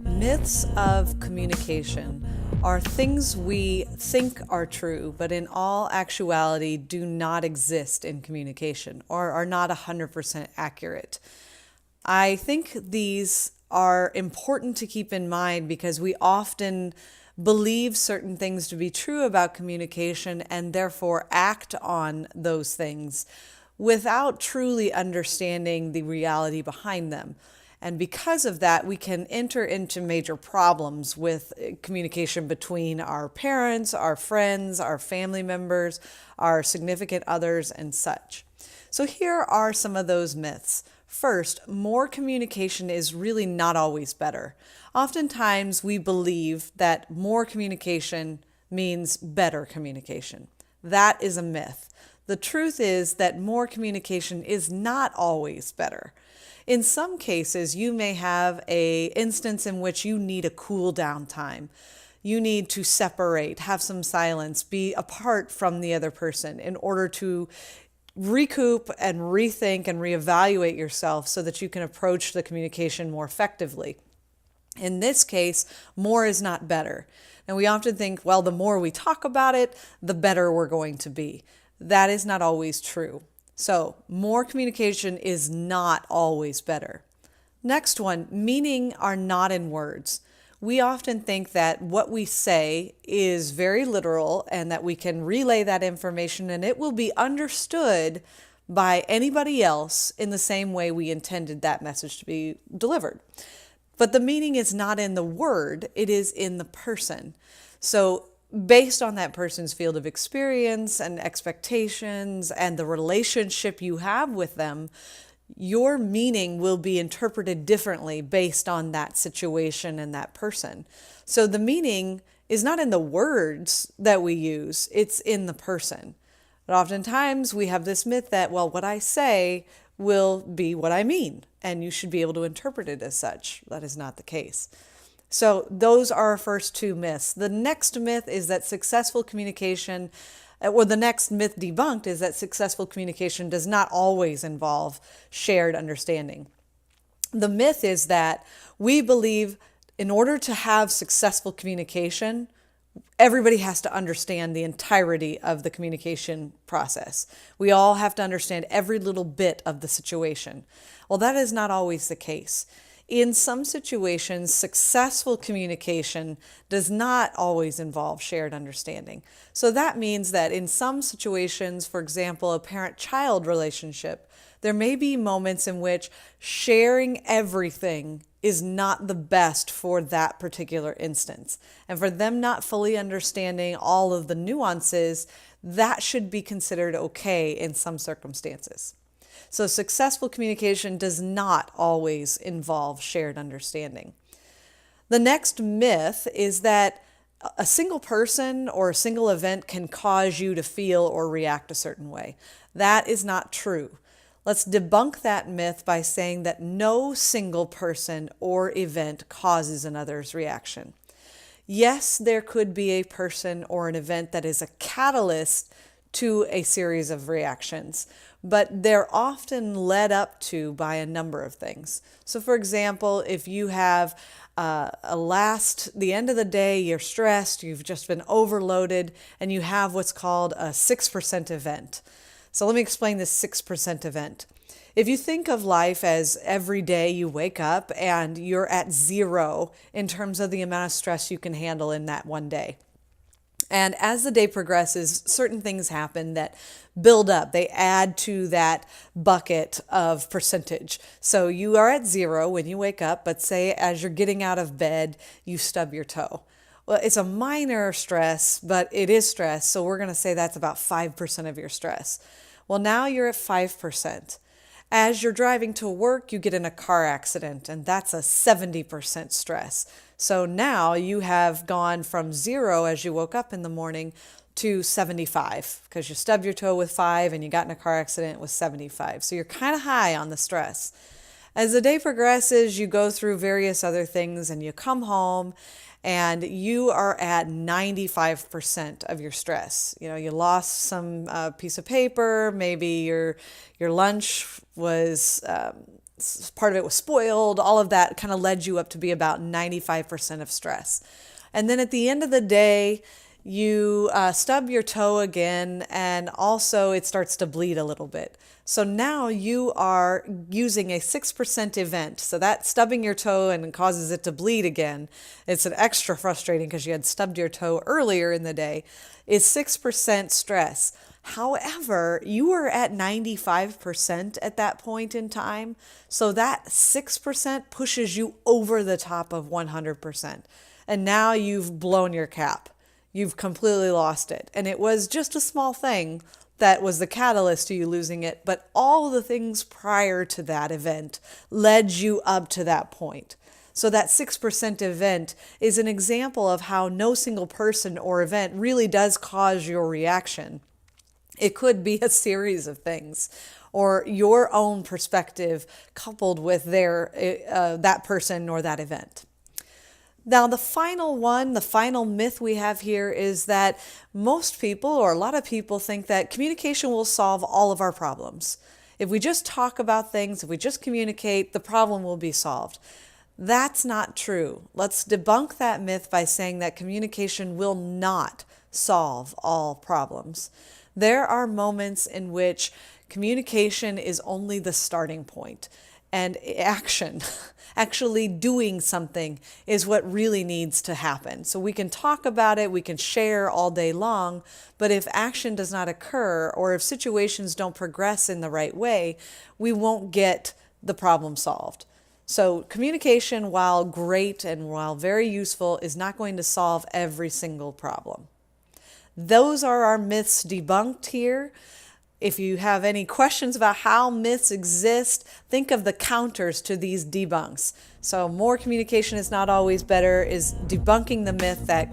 Myths of communication are things we think are true, but in all actuality do not exist in communication or are not 100% accurate. I think these are important to keep in mind because we often believe certain things to be true about communication and therefore act on those things without truly understanding the reality behind them. And because of that, we can enter into major problems with communication between our parents, our friends, our family members, our significant others, and such. So here are some of those myths. First, more communication is really not always better. Oftentimes, we believe that more communication means better communication. That is a myth. The truth is that more communication is not always better. In some cases, you may have an instance in which you need a cool down time. You need to separate, have some silence, be apart from the other person in order to recoup and rethink and reevaluate yourself so that you can approach the communication more effectively. In this case, more is not better. And we often think, well, the more we talk about it, the better we're going to be. That is not always true. So, more communication is not always better. Next one, meaning are not in words. We often think that what we say is very literal and that we can relay that information and it will be understood by anybody else in the same way we intended that message to be delivered. But the meaning is not in the word, it is in the person. So, based on that person's field of experience and expectations and the relationship you have with them, your meaning will be interpreted differently based on that situation and that person. So the meaning is not in the words that we use, it's in the person. But oftentimes we have this myth that, well, what I say will be what I mean, and you should be able to interpret it as such. That is not the case. So those are our first two myths. The next myth is that successful communication, or the next myth debunked is that successful communication does not always involve shared understanding. The myth is that we believe in order to have successful communication, everybody has to understand the entirety of the communication process. We all have to understand every little bit of the situation. Well, that is not always the case. In some situations, successful communication does not always involve shared understanding. So that means that in some situations, for example, a parent-child relationship, there may be moments in which sharing everything is not the best for that particular instance. And for them not fully understanding all of the nuances, that should be considered okay in some circumstances. So successful communication does not always involve shared understanding. The next myth is that a single person or a single event can cause you to feel or react a certain way. That is not true. Let's debunk that myth by saying that no single person or event causes another's reaction. Yes, there could be a person or an event that is a catalyst to a series of reactions, but they're often led up to by a number of things. So for example, if you have the end of the day, you're stressed, you've just been overloaded, and you have what's called a 6% event. So let me explain this 6% event. If you think of life as every day you wake up and you're at zero in terms of the amount of stress you can handle in that one day. And as the day progresses, certain things happen that build up. They add to that bucket of percentage. So you are at zero when you wake up, but say as you're getting out of bed, you stub your toe. Well, it's a minor stress, but it is stress. So we're going to say that's about 5% of your stress. Well, now you're at 5%. As you're driving to work, you get in a car accident, and that's a 70% stress. So now you have gone from zero as you woke up in the morning to 75 because you stubbed your toe with 5 and you got in a car accident with 75. So you're kind of high on the stress. As the day progresses, you go through various other things and you come home and you are at 95% of your stress. You know, you lost some piece of paper, maybe your lunch was part of it was spoiled. All of that kind of led you up to be about 95% of stress. And then at the end of the day, you stub your toe again, and also it starts to bleed a little bit. So now you are using a 6% event. So that stubbing your toe and causes it to bleed again, it's an extra frustrating because you had stubbed your toe earlier in the day, is 6% stress. However, you were at 95% at that point in time. So that 6% pushes you over the top of 100%. And now you've blown your cap. You've completely lost it. And it was just a small thing that was the catalyst to you losing it, but all the things prior to that event led you up to that point. So that 6% event is an example of how no single person or event really does cause your reaction. It could be a series of things, or your own perspective coupled with that person or that event. Now, the final myth we have here is that most people, or a lot of people, think that communication will solve all of our problems. If we just talk about things, if we just communicate, the problem will be solved. That's not true. Let's debunk that myth by saying that communication will not solve all problems. There are moments in which communication is only the starting point, and action, actually doing something, is what really needs to happen. So we can talk about it, we can share all day long, but if action does not occur, or if situations don't progress in the right way, we won't get the problem solved. So communication, while great and while very useful, is not going to solve every single problem. Those are our myths debunked here. If you have any questions about how myths exist, think of the counters to these debunks. So more communication is not always better is debunking the myth that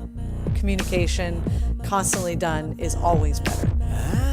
communication constantly done is always better.